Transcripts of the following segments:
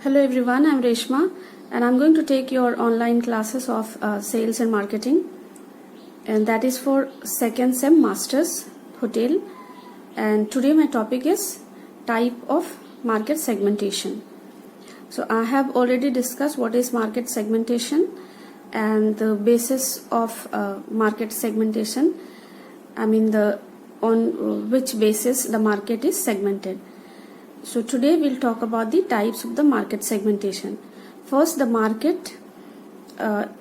Hello everyone, I'm Reshma and I'm going to take your online classes of sales and marketing, and that is for second sem masters hotel. And today my topic is type of market segmentation. So I have already discussed what is market segmentation and the basis of market segmentation. On which basis the market is segmented. So today we'll talk about the types of the market segmentation. First, the market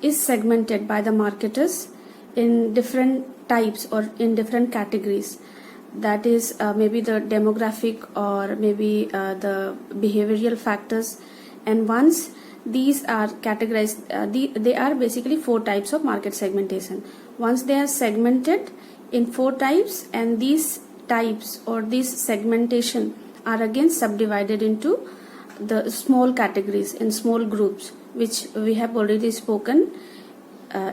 is segmented by the marketers in different types or in different categories. That is maybe the demographic or maybe the behavioral factors. And once these are categorized, they are basically four types of market segmentation. Once they are segmented in four types, and these types or this segmentation are again subdivided into the small categories in small groups, which we have already spoken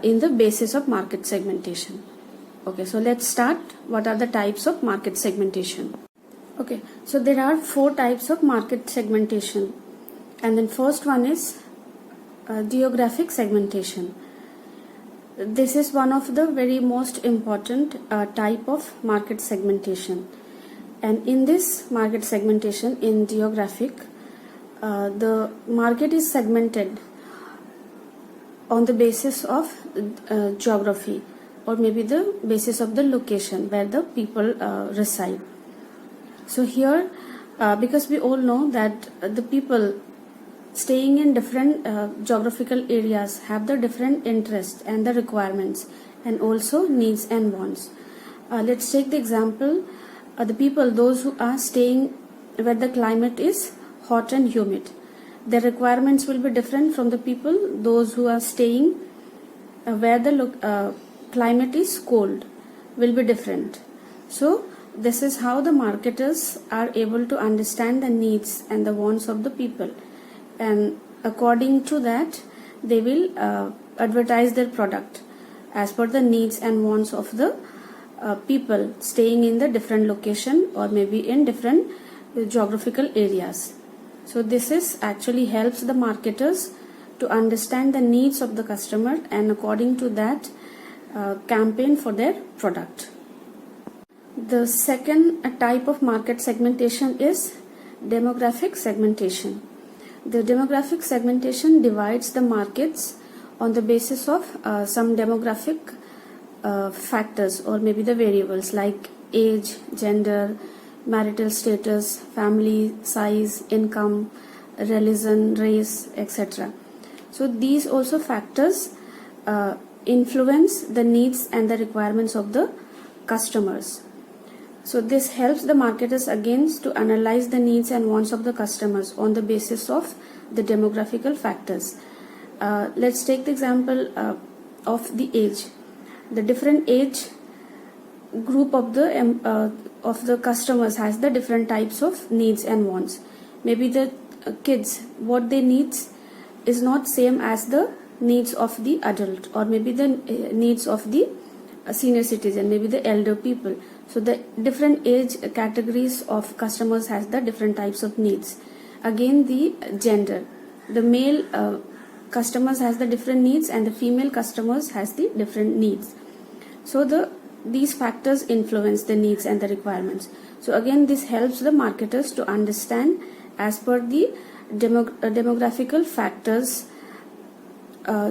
in the basis of market segmentation. Okay, so let's start. What are the types of market segmentation? Okay, so there are four types of market segmentation, and then first one is geographic segmentation. This is one of the very most important type of market segmentation. And in this market segmentation in geographic, the market is segmented on the basis of geography, or maybe the basis of the location where the people reside. So here, because we all know that the people staying in different geographical areas have the different interests and the requirements and also needs and wants. Let's take the example. The people, those who are staying where the climate is hot and humid, their requirements will be different from the people those who are staying where the climate is cold, will be different. So this is how the marketers are able to understand the needs and the wants of the people, and according to that they will advertise their product as per the needs and wants of the people staying in the different location or maybe in different geographical areas. So this is actually helps the marketers to understand the needs of the customer and according to that campaign for their product. The second type of market segmentation is demographic segmentation. The demographic segmentation divides the markets on the basis of some demographic factors or maybe the variables like age, gender, marital status, family size, income, religion, race, etc. So these also factors influence the needs and the requirements of the customers. So this helps the marketers again to analyze the needs and wants of the customers on the basis of the demographical factors. Let's take the example of the age. The different age group of the customers has the different types of needs and wants. Maybe the kids, what they needs is not same as the needs of the adult, or maybe the needs of the senior citizen, maybe the elder people. So the different age categories of customers has the different types of needs. Again, the gender, the male customers has the different needs and the female customers has the different needs. So these factors influence the needs and the requirements. So again, this helps the marketers to understand as per the demographical factors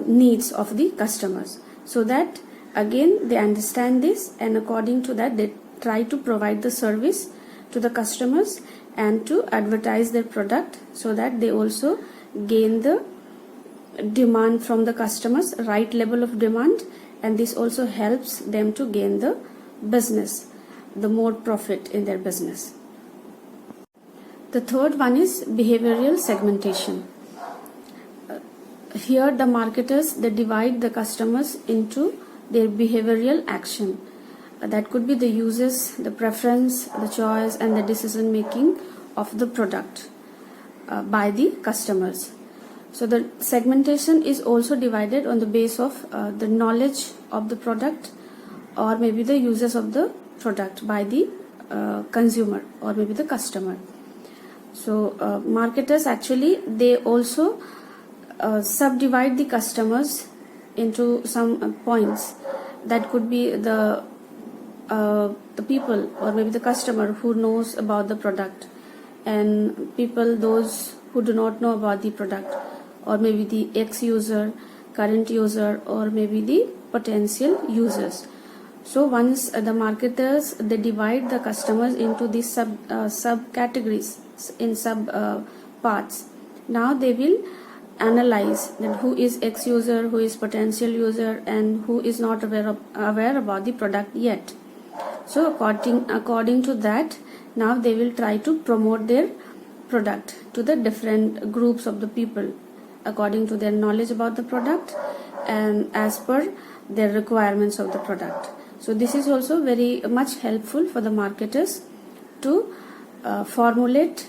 needs of the customers, so that again they understand this, and according to that they try to provide the service to the customers and to advertise their product, so that they also gain the demand from the customers, right level of demand, and this also helps them to gain the business, the more profit in their business. The third one is behavioral segmentation. Here the marketers, they divide the customers into their behavioral action. That could be the uses, the preference, the choice and the decision making of the product by the customers. So the segmentation is also divided on the base of the knowledge of the product, or maybe the uses of the product by the consumer or maybe the customer. So marketers actually, they also subdivide the customers into some points. That could be the people, or maybe the customer who knows about the product, and people those who do not know about the product, or maybe the ex-user, current user, or maybe the potential users. So once the marketers, they divide the customers into these subcategories, in sub parts. Now they will analyze that who is ex-user, who is potential user, and who is not aware about the product yet. So according to that, now they will try to promote their product to the different groups of the people according to their knowledge about the product and as per their requirements of the product. So this is also very much helpful for the marketers to formulate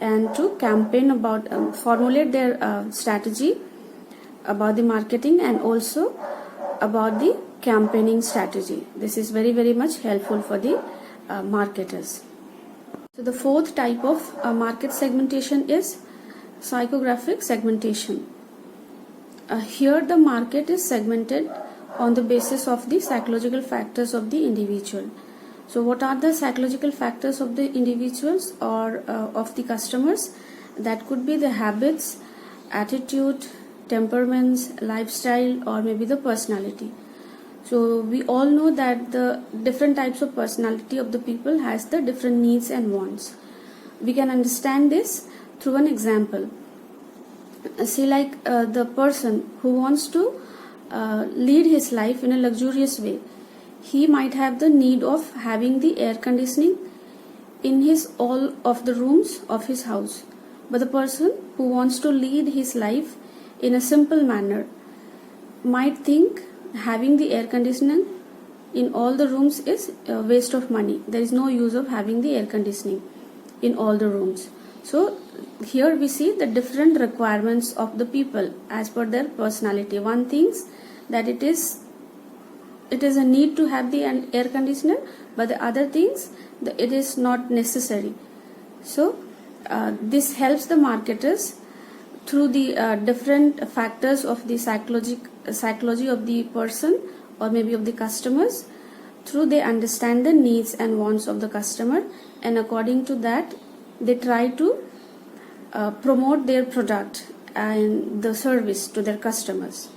and to campaign about, formulate their strategy about the marketing and also about the campaigning strategy. This is very much helpful for the marketers. So the fourth type of market segmentation is psychographic segmentation. Here the market is segmented on the basis of the psychological factors of the individual. So what are the psychological factors of the individuals or of the customers? That could be the habits, attitude, temperaments, lifestyle, or maybe the personality. So we all know that the different types of personality of the people has the different needs and wants. We can understand this through an example. Say like the person who wants to lead his life in a luxurious way, he might have the need of having the air conditioning in his all of the rooms of his house. But the person who wants to lead his life in a simple manner might think having the air conditioning in all the rooms is a waste of money. There is no use of having the air conditioning in all the rooms. So here we see the different requirements of the people as per their personality. One thinks that it is a need to have the air conditioner, but the other thinks that it is not necessary. So this helps the marketers through the different factors of the psychology of the person or maybe of the customers. Through they understand the needs and wants of the customer, and according to that they try to promote their product and the service to their customers.